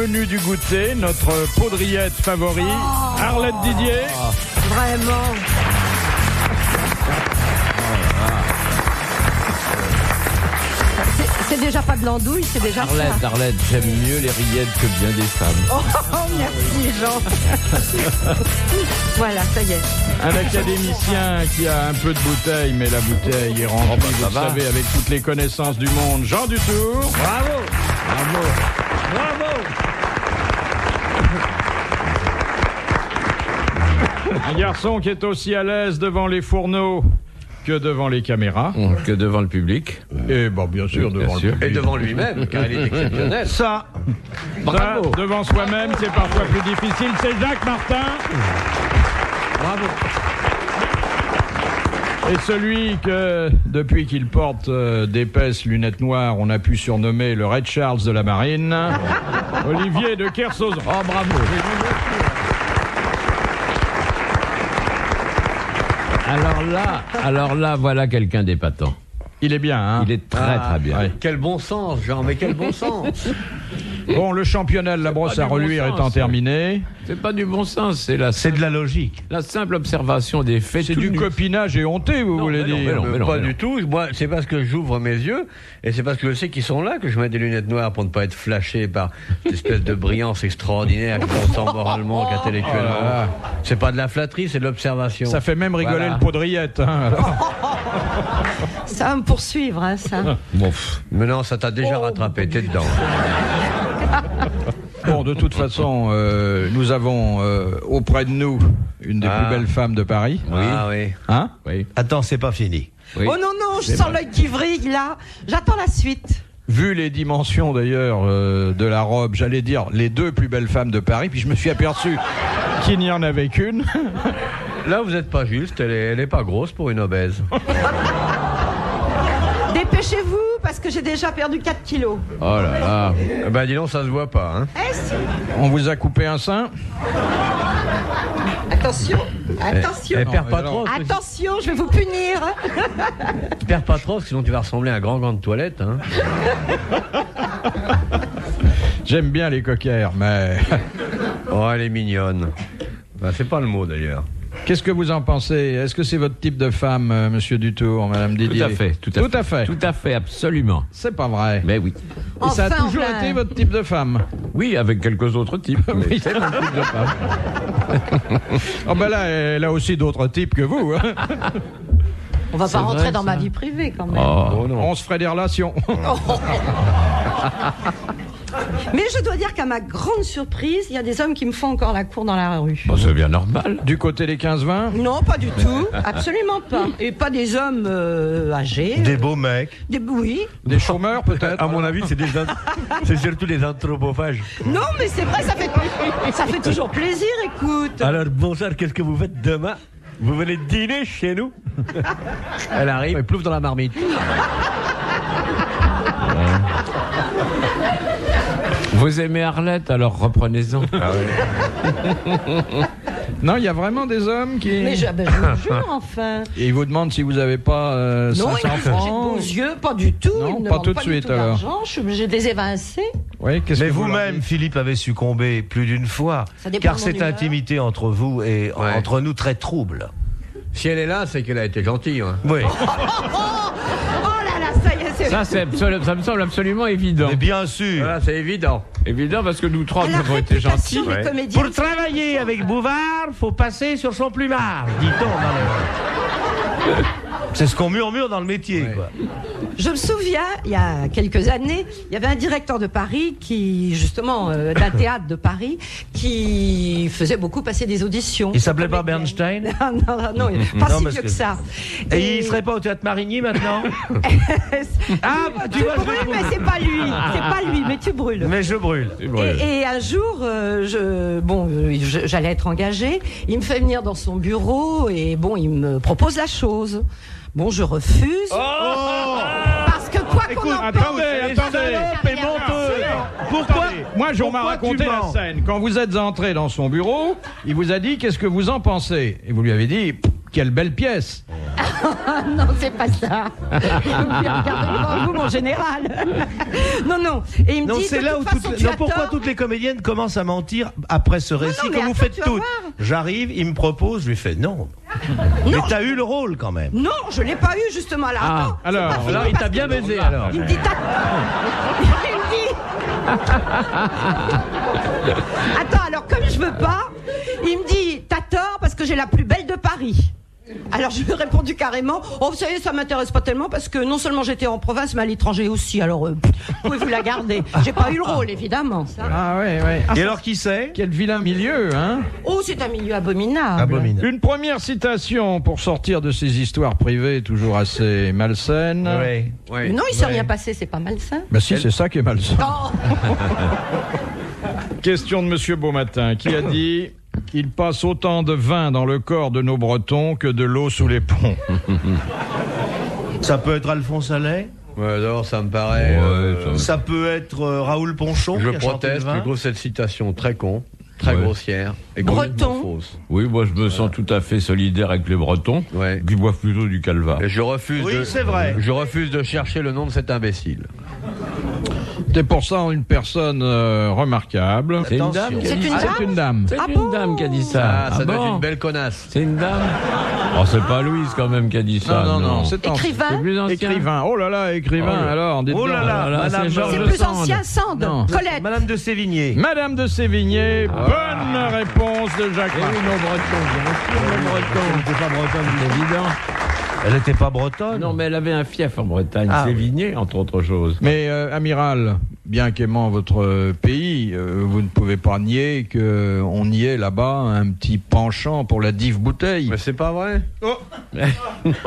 menu du goûter, notre poudriette favori, Arlette Didier. Vraiment. C'est déjà pas de l'andouille, c'est déjà ça. Arlette, j'aime mieux les rillettes que bien des femmes. Oh, merci Jean. Voilà, ça y est. Un académicien qui a un peu de bouteille, mais la bouteille est remplie, vous le savez, avec toutes les connaissances du monde. Jean Dutour. Bravo. Bravo. Bravo. Un garçon qui est aussi à l'aise devant les fourneaux que devant les caméras. Que devant le public. Et bon, bien sûr, devant le public. Et devant lui-même, car il est exceptionnel. Ça, Bravo. ça, devant soi-même, c'est parfois plus difficile. C'est Jacques Martin. Bravo. Et celui que, depuis qu'il porte d'épaisses lunettes noires, on a pu surnommer le Red Charles de la marine, Olivier de Kersauzon. Oh, bravo. Alors là, voilà quelqu'un d'épatant. Il est bien, hein? Il est très bien. Ouais. Quel bon sens, Jean, mais quel bon sens. Bon, le championnat de la brosse à pas du bon reluire sens, étant terminé, C'est pas du bon sens, c'est de la logique. la simple observation des faits. c'est tout du nus. copinage éhonté, vous voulez dire? Pas du tout. Moi, c'est parce que j'ouvre mes yeux et c'est parce que je sais qu'ils sont là que je mets des lunettes noires pour ne pas être flashé par cette espèce de brillance extraordinaire qui me sent moralement qu'intellectuellement. Oh là là. C'est pas de la flatterie, c'est de l'observation. Ça fait même rigoler Voilà. le poudriette. Hein, alors. Ça va me poursuivre, hein, ça. Bon, Mais non, ça t'a déjà rattrapé, t'es dedans. Bon, de toute façon, nous avons auprès de nous une des plus belles femmes de Paris. Ah oui. Hein? oui. Attends, c'est pas fini. Oui. Oh non, je sens l'œil qui vrille, là. J'attends la suite. Vu les dimensions d'ailleurs de la robe, j'allais dire les deux plus belles femmes de Paris, puis je me suis aperçu qu'il n'y en avait qu'une. Là, vous êtes pas juste, elle est pas grosse pour une obèse. Dépêchez-vous, parce que j'ai déjà perdu 4 kilos. Oh là là. Ben dis donc, ça se voit pas, hein. Eh si. On vous a coupé un sein? Attention, attention. Perds pas alors. trop. Attention, je vais vous punir. Perds pas trop, sinon tu vas ressembler à un grand gant de toilette, hein. J'aime bien les coquères, mais Oh, elle est mignonne. Ben, c'est pas le mot d'ailleurs. qu'est-ce que vous en pensez? Est-ce que c'est votre type de femme, Monsieur Dutour, Madame Didier? Tout à fait. Tout à fait, absolument. C'est pas vrai. Mais oui. Et ça a Enfin, toujours enfin. été votre type de femme? Oui, avec quelques autres types. Mais Oui. c'est mon type de femme. Oh ben là, elle a aussi d'autres types que vous. Hein. On va pas rentrer vrai, dans ma ça. vie privée, quand même. Oh. On se ferait des relations. Mais je dois dire qu'à ma grande surprise, il y a des hommes qui me font encore la cour dans la rue. Bon, c'est bien normal. Du côté des 15-20? Non, pas du tout. Absolument pas. Et pas des hommes âgés. Des beaux mecs. Oui. Des chômeurs peut-être? À mon avis, c'est surtout les anthropophages. Non, mais c'est vrai, ça fait toujours plaisir, écoute. Alors, bonsoir, qu'est-ce que vous faites demain? Vous venez dîner chez nous? Elle arrive et plouffe dans la marmite. Vous aimez Arlette, alors reprenez-en. Non, il y a vraiment des hommes qui... Mais je vous jure, enfin. Et ils vous demandent si vous n'avez pas Non, 500 j'ai de francs. beaux yeux, pas du tout. Non, Ils ne pas demandent tout de du suite, tout alors. d'argent, je suis obligée de les évincer. Oui, qu'est-ce Mais que vous leur vous-même, dites? Philippe, avez succombé plus d'une fois. Ça dépend Car de mon cette humeur. intimité entre vous et Ouais. entre nous très trouble. Si elle est là, c'est qu'elle a été gentille, hein. Oui. Oh là là, ça y est, c'est... Ça me semble absolument évident. Mais bien sûr. Voilà, c'est évident. Évident, parce que nous trois, À nous la avons été gentils. réputation des comédiens. Pour travailler avec Bouvard, faut passer sur son plumard, dit-on dans le... C'est ce qu'on murmure dans le métier, quoi. Je me souviens, il y a quelques années, il y avait un directeur de Paris qui, justement, d'un théâtre de Paris, qui faisait beaucoup passer des auditions. Il s'appelait pas Comédiens. Bernstein? Non, pas Non, si parce vieux que- que ça. Et il serait pas au Théâtre Marigny maintenant? Ah, bah, tu brûles, mais c'est pas lui. C'est pas lui, mais tu brûles. Mais je brûle. Et un jour, j'allais être engagée. Il me fait venir dans son bureau et bon, il me propose la chose. Bon, je refuse. Parce que quoi qu'on en pense, Attendez. Pourquoi? Moi, on m'a Pourquoi raconté tu la mens? scène. Quand vous êtes entré dans son bureau, il vous a dit « Qu'est-ce que vous en pensez ?» Et vous lui avez dit « quelle belle pièce. Non, c'est pas ça. Regardez devant vous, mon général. Non. Et il me Non, dit, c'est de là toute où façon, tu as pourquoi tort. toutes les comédiennes commencent à mentir après ce récit, mais comme vous attends, faites tu vas toutes. voir. J'arrive, il me propose, je lui fais non. Mais t'as eu le rôle quand même. Non, je l'ai pas eu justement là. Ah, Attends, alors, c'est pas fini, Alors, il parce t'a bien que- baisé, alors. Il me dit il me dit. Attends, alors comme je veux pas, il me dit t'as tort parce que j'ai la plus belle de Paris. Alors je lui ai répondu carrément, oh vous savez ça m'intéresse pas tellement parce que non seulement j'étais en province mais à l'étranger aussi, alors pouvez-vous la garder. J'ai pas eu le rôle évidemment. Ça. Ah ouais. Et alors qui c'est? Quel vilain milieu, hein. Oh c'est un milieu abominable. Abominable. Une première citation pour sortir de ces histoires privées toujours assez malsaines. Ouais. Ouais. Mais non il s'est rien passé, c'est pas malsain. Bah si, c'est ça qui est malsain. Oh. Question de Monsieur Beaumatin, qui a dit « Il passe autant de vin dans le corps de nos Bretons que de l'eau sous les ponts. Ça peut être Alphonse Allais. Ouais, alors, ça me paraît. Ça peut être Raoul Ponchon. Je qui a chanté le proteste, vin. je trouve cette citation très con, très Ouais. grossière et Breton. complètement fausse. Oui, moi je me sens tout à fait solidaire avec les Bretons, Ouais. qui boivent plutôt du calva. Et je refuse Oui, de. c'est vrai. Je refuse de chercher le nom de cet imbécile. C'est pour ça une personne remarquable. C'est une Attention. dame qui a C'est dit une ça. dame C'est une dame. C'est Ah une bon dame qui a dit ça. Ça doit bon être une belle connasse. C'est une dame. Oh, c'est pas Louise quand même qui a dit ça. Non, c'est ancien. Écrivain. C'est plus ancien. Écrivain. Oh là là, écrivain. Oh là. Alors, dites Oh là donc. là, Voilà, Madame, c'est Georges C'est plus Sand. ancien, Sand. Non. Colette. Madame de Sévigné. Madame de Sévigné, bonne réponse de Jacques Eh oui, Martin. nos Bretons, bien sûr, nos Bretons. Elle n'était pas bretonne. C'est évident. Elle n'était pas bretonne. Non, mais elle avait un fief en Bretagne, Ah, Sévigné, entre autres choses. Mais amiral, bien qu'aimant votre pays, vous ne pouvez pas nier qu'on y ait là-bas un petit penchant pour la dive bouteille. Mais c'est pas vrai. Non,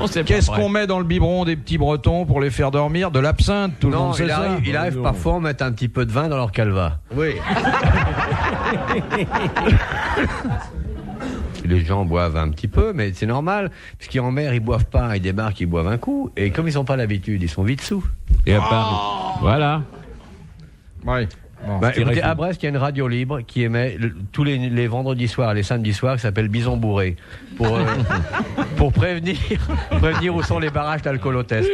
c'est pas Qu'est-ce vrai. qu'on met dans le biberon des petits Bretons pour les faire dormir? De l'absinthe, tout le Non, monde sait ça. il arrive Non. parfois à mettre un petit peu de vin dans leur calva. Oui. Les gens boivent un petit peu, mais c'est normal, puisqu'en mer, ils boivent pas, ils débarquent, ils boivent un coup, et comme ils n'ont pas l'habitude, ils sont vite sous. Et à part... Voilà. Ouais. Bon. Bah, c'est écoutez, vrai que- à Brest, il y a une radio libre qui émet tous les vendredis soirs et les samedis soirs, qui s'appelle Bison Bourré, pour prévenir où sont les barrages d'alcoolotest.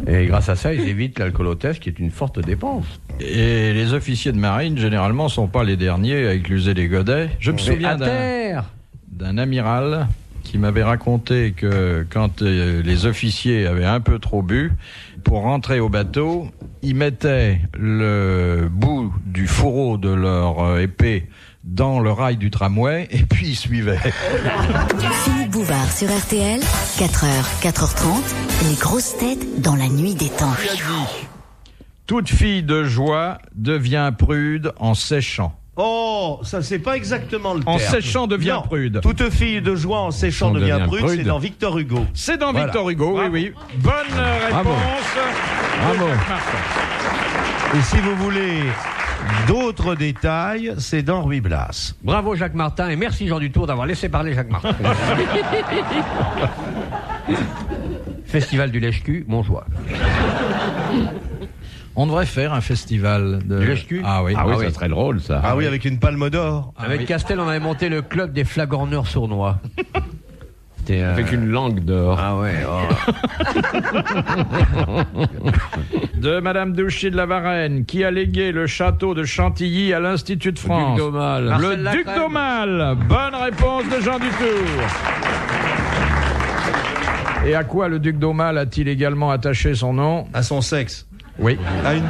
Et grâce à ça, ils évitent l'alcoolotest, qui est une forte dépense. Et les officiers de marine, généralement, sont pas les derniers à écluser les godets. Je me Mais souviens à terre. d'un amiral qui m'avait raconté que quand les officiers avaient un peu trop bu, pour rentrer au bateau, ils mettaient le bout du fourreau de leur épée dans le rail du tramway et puis ils suivaient. Philippe Bouvard sur RTL, 4h, 4h30, les grosses têtes dans la nuit des temps. Toute fille de joie devient prude en séchant. Oh, ça c'est pas exactement le terme. En séchant devient Non. prude. Toute fille de joie en séchant On devient devient prude, prude. c'est dans Victor Hugo. C'est dans Voilà. Victor Hugo, Bravo. oui. Bonne Bravo. réponse. de Bravo. Jacques Martin. Et si vous voulez d'autres détails, c'est dans Ruy Blas. Bravo Jacques Martin, et merci Jean Dutour d'avoir laissé parler Jacques Martin. Festival du lèche-cul, Montjoie. On devrait faire un festival de... Du lèche-cul. Ah oui. Ah oui, ça serait drôle, ça. Ah oui, avec une palme d'or. Avec Castel, on avait monté le club des flagorneurs sournois. C'était, Avec une langue d'or. Ah ouais. De Madame Douchy de la Varenne, qui a légué le château de Chantilly à l'Institut de France. Duc d'Aumale. Le Marcel Duc Lacrème. d'Aumale. Bonne réponse de Jean Dutour. Et à quoi le Duc d'Aumale a-t-il également attaché son nom? À son sexe. Oui.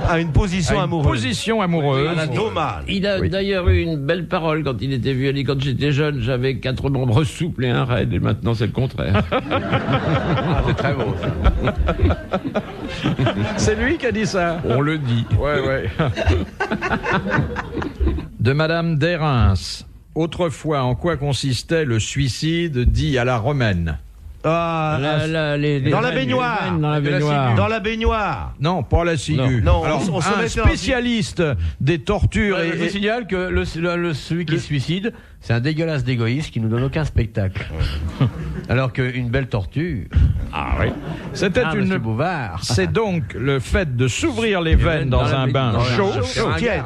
À une position À une amoureuse. position amoureuse. À la Daumale. Il a d'ailleurs eu une belle parole quand il était vieux. Il dit, quand j'étais jeune, j'avais 4 membres souples et un raide, et maintenant c'est le contraire. Ah, c'est très beau. C'est lui qui a dit ça. On le dit. Ouais. De Madame Dérins. Autrefois, en quoi consistait le suicide dit à la romaine? Ah, dans la baignoire. Dans la baignoire. Dans la baignoire. Non, pas la ciguë. Non, Alors, on se un mettait dans- spécialiste des tortures Je vous signale que celui qui se suicide, c'est un dégueulasse d'égoïste qui nous donne aucun spectacle. Alors qu'une belle tortue. Ah oui. C'était Monsieur une. Bouvard. C'est donc le fait de s'ouvrir les veines dans un bain chaud.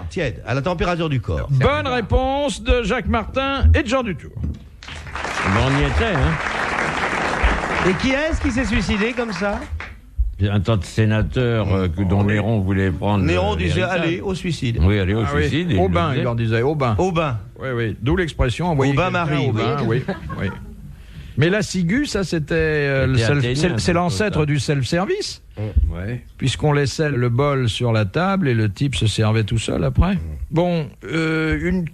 Tiède, à la température du corps. Bonne réponse de Jacques Martin et de Jean Dutour. On y était, hein. Et qui est-ce qui s'est suicidé comme ça? Un tas de sénateurs dont Néron voulait prendre. Néron disait l'héritage. allez au suicide. Oui, allez au suicide. et Au il le bain, faisait. il leur disait, au bain. Au bain. Oui, oui. D'où l'expression envoyer Au bain, quelqu'un Marie, au bain, oui. oui. Mais la ciguë, ça c'était c'est l'ancêtre du self-service, Ouais. puisqu'on laissait le bol sur la table et le type se servait tout seul après. Bon, une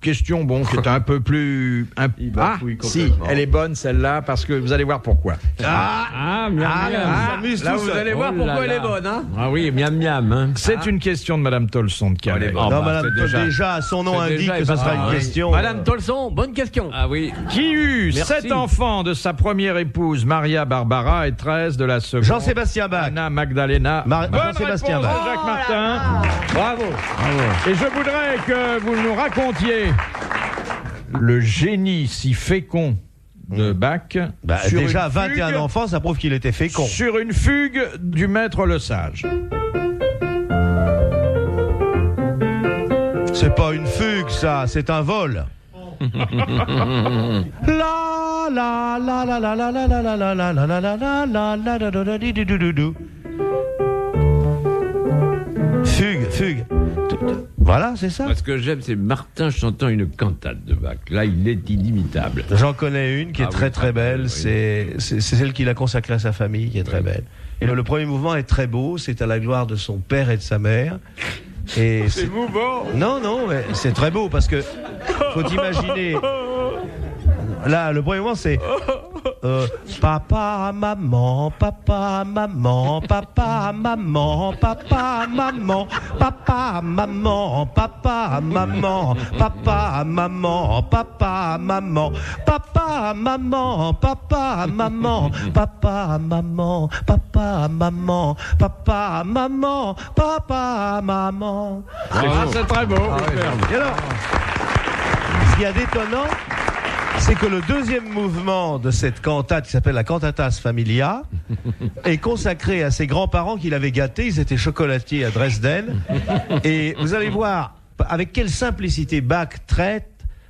question qui est un peu plus... Il Ah, bafouille si, complètement. elle est bonne celle-là, parce que vous allez voir pourquoi. Ah, miam, miam. s'amuse Là, tout vous seul. allez voir Oh là pourquoi elle là. est bonne, hein. Ah oui, miam miam. Hein. C'est une question de Madame Tolson de Calais. Elle est bonne. Ah, Non, bah, madame, c'est déjà, son nom c'est indique déjà que ça sera épatant, une hein. question. Madame Tolson, bonne question. Ah oui. Qui eut Merci. 7 enfants de sa première épouse, Maria Barbara, et 13 de la seconde, Jean-Sébastien Bach. Anna Magdalena. Bonne Jean-Sébastien réponse Bach. de Jacques Martin. Bravo. Et je voudrais que vous nous racontiez le génie si fécond de Bach. Bah, sur déjà, une 21 fugue- enfants, ça prouve qu'il était fécond. Sur une fugue du maître Le Sage. C'est pas une fugue, ça, c'est un vol. La la la la la la la la la la la la la la la la la la la di du du du du. Fugue, fugue. Voilà, c'est ça. Ce que j'aime, c'est Martin chantant une cantate de Bach. Là, il est inimitable. J'en connais une qui est Ah très oui, très belle, oui. c'est celle qu'il a consacrée à sa famille, qui est très belle. Et le premier mouvement est très beau, c'est à la gloire de son père et de sa mère. Et c'est mouvant. non, non, mais c'est très beau parce que faut imaginer. Là, le premier mouvement, c'est papa, maman, papa, maman, papa, maman, papa, maman, papa, maman, papa, maman, papa, maman, papa, maman, papa, maman, papa, maman, papa, maman, papa, maman, papa, maman, papa, maman. Ah, c'est très beau. Et alors, ce qu'il y a d'étonnant, c'est que le deuxième mouvement de cette cantate, qui s'appelle la Cantatas Familia, est consacré à ses grands-parents qu'il avait gâtés. Ils étaient chocolatiers à Dresden. Et vous allez voir avec quelle simplicité Bach traite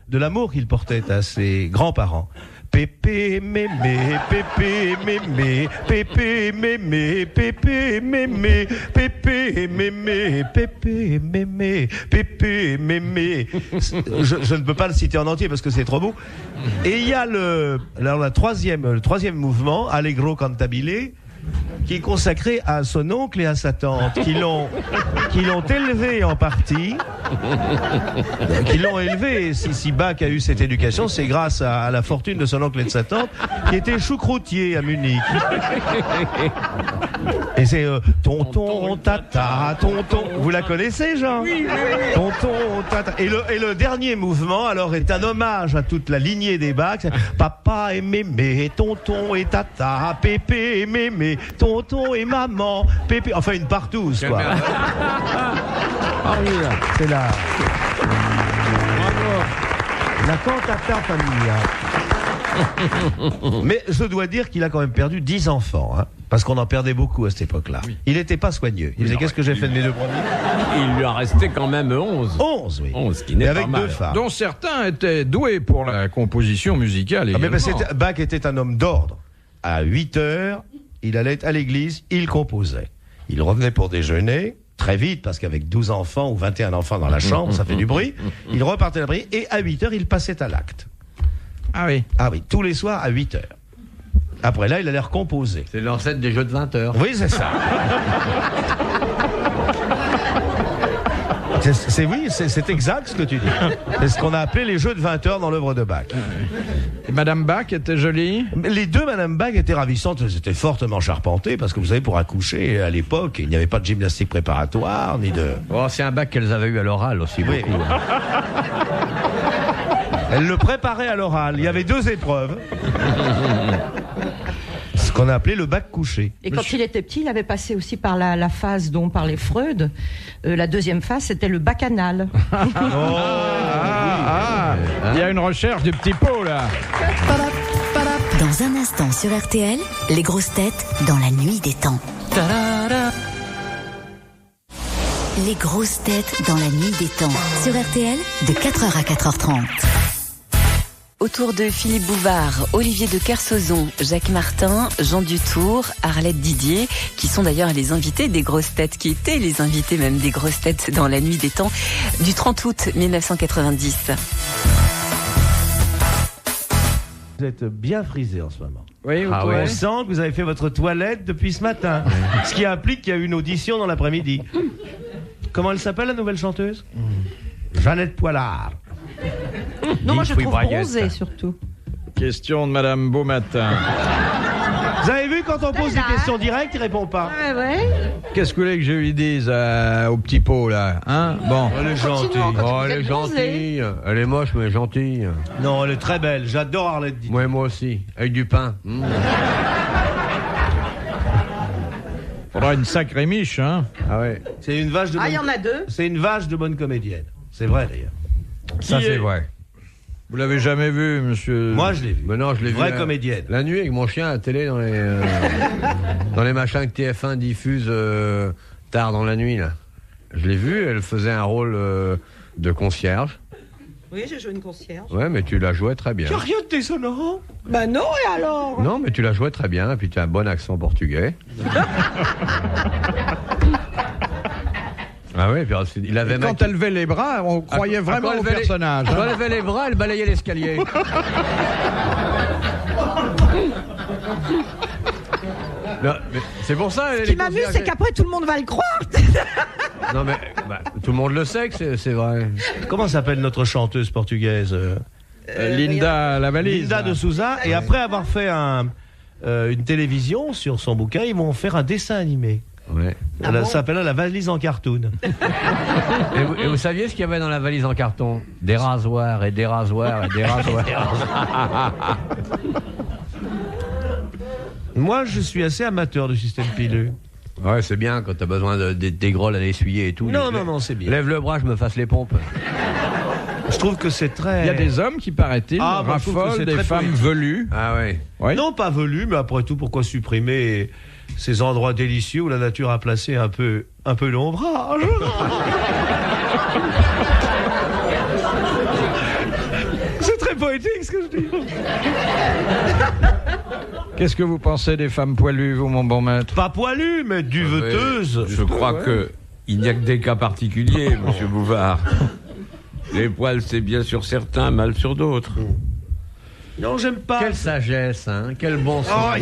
de l'amour qu'il portait à ses grands-parents. Pépé, mémé, pépé, mémé, pépé, mémé, pépé, mémé, pépé, mémé, pépé, mémé, pépé, mémé. Je ne peux pas le citer en entier parce que c'est trop beau. Et il y a le troisième mouvement, Allegro cantabile, qui est consacré à son oncle et à sa tante, qui l'ont élevé en partie, qui l'ont élevé. Si Bach a eu cette éducation, c'est grâce à la fortune de son oncle et de sa tante, qui était choucroutier à Munich. Et c'est tonton, tata, tonton. Vous la connaissez, Jean? Oui, oui. Tonton, tata. Et le dernier mouvement, alors, est un hommage à toute la lignée des Bach. Papa et mémé, tonton et tata, pépé et mémé, tonton et maman, pépé. Enfin, une partouze, quoi. Ah oui, là. C'est la cantata familia. Mais je dois dire qu'il a quand même perdu 10 enfants, hein, parce qu'on en perdait beaucoup à cette époque-là. Il n'était pas soigneux. Il disait, qu'est-ce que j'ai fait de mes deux premiers? Il lui a resté quand même 11. 11, oui. 11, qui n'est Et pas avec mal. deux femmes. Dont certains étaient doués pour la composition musicale. Ah, mais également. Bach était un homme d'ordre. À 8 heures, il allait à l'église, il composait. Il revenait pour déjeuner, très vite, parce qu'avec 12 enfants ou 21 enfants dans la chambre, ça fait du bruit. Il repartait l'après-midi, et à 8 heures, il passait à l'acte. Ah oui. Ah oui, tous les soirs à 8 heures. Après là, il allait recomposer. C'est l'ancêtre des jeux de 20 heures. Oui, c'est ça. C'est exact ce que tu dis. C'est ce qu'on a appelé les jeux de 20 heures dans l'œuvre de Bach. Et Madame Bach était jolie. Les deux Madame Bach étaient ravissantes, elles étaient fortement charpentées, parce que vous savez, pour accoucher, à l'époque, il n'y avait pas de gymnastique préparatoire, ni de... Oh, c'est un bac qu'elles avaient eu à l'oral aussi, Oui. beaucoup. hein. Elle le préparait à l'oral. Il y avait 2 épreuves. Ce qu'on a appelé le bac couché. Et quand il était petit, il avait passé aussi par la phase dont parlait Freud. La deuxième phase, c'était le bacchanal. Il y a une recherche du petit pot là. Dans un instant sur RTL, les grosses têtes dans la nuit des temps. Les grosses têtes dans la nuit des temps. Sur RTL, de 4h à 4h30. Autour de Philippe Bouvard, Olivier de Kersauzon, Jacques Martin, Jean Dutour, Arlette Didier, qui sont d'ailleurs les invités des grosses têtes, qui étaient les invités même des grosses têtes dans la nuit des temps du 30 août 1990. Vous êtes bien frisé en ce moment. Oui, On sent que vous avez fait votre toilette depuis ce matin. Ce qui implique qu'il y a eu une audition dans l'après-midi. Comment elle s'appelle, la nouvelle chanteuse Jeannette Poilard. Non, moi je trouve bronzé surtout. Question de Madame Beaumatin. Vous avez vu, quand on pose des questions directes, il répond pas. Ouais. Qu'est-ce que vous voulez que je lui dise au petit pot, là, hein? Bon. Elle est gentille. Oh, elle est gentille. Elle est moche, mais gentille. Non, elle est très belle. J'adore Arlette Didier. Ouais, moi aussi. Avec du pain. Faudra une sacrée miche, hein? Ah ouais. C'est une vache de Ah, il y en a deux. C'est une vache de bonne comédienne. C'est vrai, d'ailleurs. Ça, c'est vrai. Vous l'avez jamais vu, monsieur? Moi, je l'ai vu. Mais non, je l'ai vu. Vraie comédienne. La nuit avec mon chien à la télé dans les dans les machins que TF1 diffuse tard dans la nuit là. Je l'ai vue, elle faisait un rôle de concierge. Oui, j'ai joué une concierge. Ouais, mais tu la jouais très bien. Tu n'as rien de déshonore. Bah non, et alors? Non, mais tu la jouais très bien, et puis tu as un bon accent portugais. Ah oui, puis il avait Quand elle levait les bras, on croyait vraiment au personnage. Quand elle levait les bras, elle balayait l'escalier. Non, mais c'est pour ça. Ce qui m'amuse, c'est qu'après tout le monde va le croire. Non mais tout le monde le sait que c'est vrai. Comment s'appelle notre chanteuse portugaise Linda la valise. Linda de Souza. Et après avoir fait une télévision sur son bouquin, ils vont faire un dessin animé. Ouais. Elle s'appelle La valise en cartoon. Et vous saviez ce qu'il y avait dans la valise en carton? Des rasoirs et des rasoirs et des rasoirs. Moi, je suis assez amateur du système pileux. Ouais, c'est bien quand t'as besoin des grolles à l'essuyer et tout. Non, c'est bien. Lève le bras, je me fasse les pompes. Je trouve que c'est très... Il y a des hommes qui, paraît-il, je trouve que raffolent c'est des très femmes poétique. velues. Ah ouais. Oui. Non, pas velu, mais après tout, pourquoi supprimer ces endroits délicieux où la nature a placé un peu l'ombrage? C'est très poétique ce que je dis. Qu'est-ce que vous pensez des femmes poilues, vous, mon bon maître? Pas poilues, mais duveteuses. Je crois que il n'y a que des cas particuliers, monsieur Bouvard. Les poils, c'est bien sur certains, mal sur d'autres. Non, j'aime pas. Quelle sagesse, hein. Quel bon sens.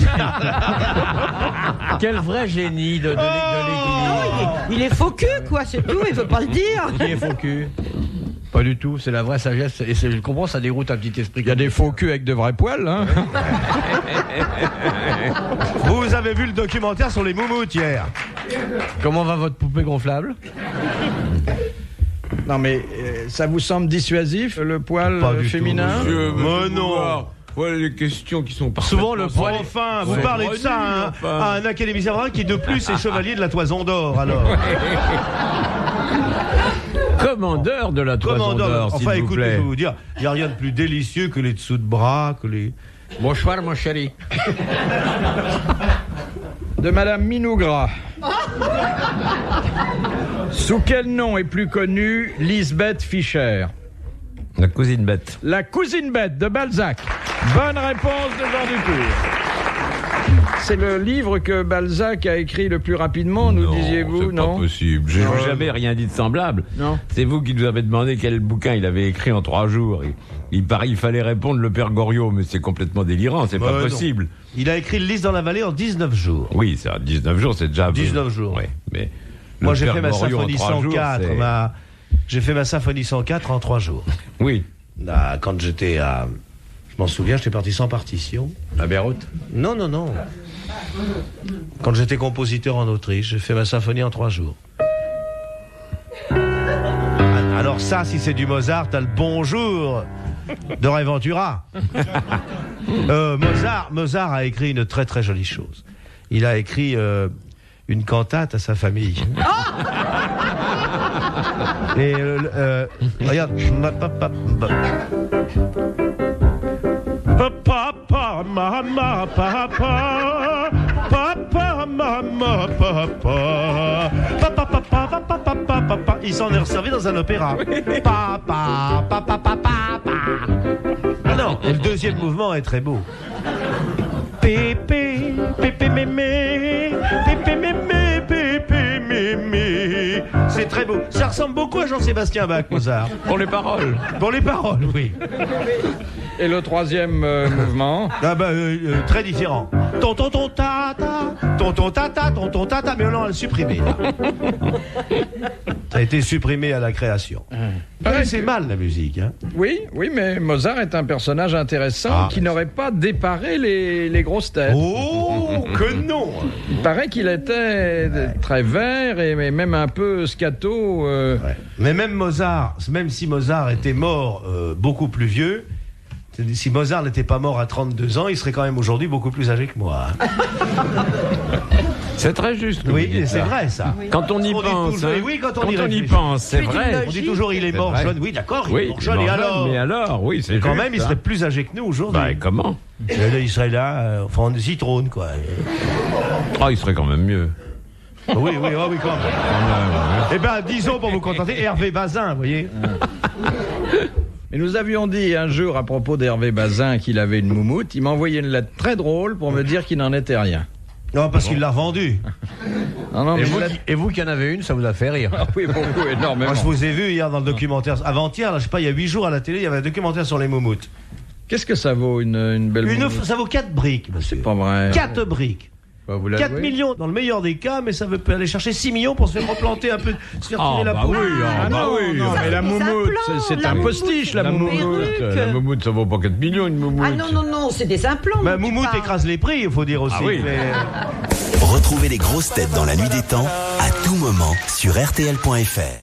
Quel vrai génie de l'équilibre. Il est faux cul, quoi, c'est tout, il veut pas le dire. Qui est faux cul? Pas du tout, c'est la vraie sagesse. Et je comprends, ça déroute un petit esprit. Il y a des faux culs avec de vrais poils, hein? Vous avez vu le documentaire sur les moumoutes hier? Comment va votre poupée gonflable? Non, mais ça vous semble dissuasif, le poil Pas du féminin? tout, monsieur. Mais non. Bouvard, voilà les questions qui sont Souvent le poil. Enfin, vous Ouais. parlez de ça à un académicien qui de plus est chevalier de la Toison d'Or, alors. commandeur de la Toison d'Or, s'il Enfin, vous écoutez, plaît. je vais vous dire, il n'y a rien de plus délicieux que les dessous de bras, que les... Bonsoir, mon chéri. De Madame Minougras. Sous quel nom est plus connue Lisbeth Fischer? La cousine bête. La cousine bête de Balzac. Bonne réponse de Jean Dutour. C'est le livre que Balzac a écrit le plus rapidement, nous disiez-vous, c'est non? pas possible. J'ai Non. jamais rien dit de semblable. Non. C'est vous qui nous avez demandé quel bouquin il avait écrit en 3 jours. Il fallait répondre le père Goriot, mais c'est complètement délirant, c'est pas non. possible. Il a écrit le Lys dans la vallée en 19 jours. Oui, c'est 19 jours, c'est déjà... 19 jours. Oui, mais Moi, le j'ai père fait ma Goriot en symphonie 3 jours, 104. c'est- J'ai fait ma symphonie 104 en 3 jours. Oui. Là, quand j'étais à... Je m'en souviens, j'étais parti sans partition. À Beyrouth. Non. Quand j'étais compositeur en Autriche, j'ai fait ma symphonie en 3 jours. Alors ça, si c'est du Mozart, t'as le bonjour de Ray Ventura. Mozart a écrit une très très jolie chose. Il a écrit une cantate à sa famille. Et regarde. Papa, mama, papa, papa, mama, papa, papa, papa, papa, papa. Il s'en est resservi dans un opéra. Papa, papa, papa, papa. Non, et le deuxième mouvement est très beau. Pépé, pépé, mémé, pépé, mémé, pépé, mémé. C'est très beau. Ça ressemble beaucoup à Jean-Sébastien Bach, Mozart. Pour les paroles. Pour les paroles, oui. Et le troisième mouvement? Très différent. Tonton tata, tonton tata, mais on l'a supprimé. Là. Ça a été supprimé à la création. C'est mal la musique. Hein. Oui, mais Mozart est un personnage intéressant qui n'aurait pas déparé les grosses têtes. Oh, que non! Il paraît qu'il était très vert et même un peu scato. Ouais. Mais même Mozart, même si Mozart était mort beaucoup plus vieux, si Mozart n'était pas mort à 32 ans, il serait quand même aujourd'hui beaucoup plus âgé que moi. Hein. C'est très juste. Oui, c'est vrai ça. Oui. Quand on y pense. Toujours, oui, quand on y pense, c'est vrai. On dit toujours il est mort jeune. Oui, d'accord, il est mort jeune. Et alors mais alors, oui, c'est quand juste, même, il serait plus âgé que nous aujourd'hui. Bah, comment? Il serait là, au fond de citrone, quoi. Oh, il serait quand même mieux. Oui, quand même. Eh bien, disons pour vous contenter, Hervé Bazin, vous voyez. Et nous avions dit un jour à propos d'Hervé Bazin qu'il avait une moumoute. Il m'a envoyé une lettre très drôle pour me dire qu'il n'en était rien. Non, parce qu'il l'a vendue. Non, et vous qui en avez une, ça vous a fait rire. Ah oui, beaucoup, énormément. Moi, je vous ai vu hier dans le documentaire, avant-hier, là, je sais pas, il y a 8 jours à la télé, il y avait un documentaire sur les moumoutes. Qu'est-ce que ça vaut une belle moumoute? Ça vaut 4 briques, monsieur. C'est pas vrai. 4 briques. Bah, 4 millions dans le meilleur des cas, mais ça peut aller chercher 6 millions pour se faire replanter un peu, se faire tirer la peau. Non, mais la moumoute, c'est un postiche, la moumoute. La moumoute, ça vaut pas 4 millions, une moumoute. Ah non, c'est des implants. Bah, moumoute écrase les prix, il faut dire aussi. Ah oui. Retrouvez les grosses têtes dans la nuit des temps à tout moment sur RTL.fr.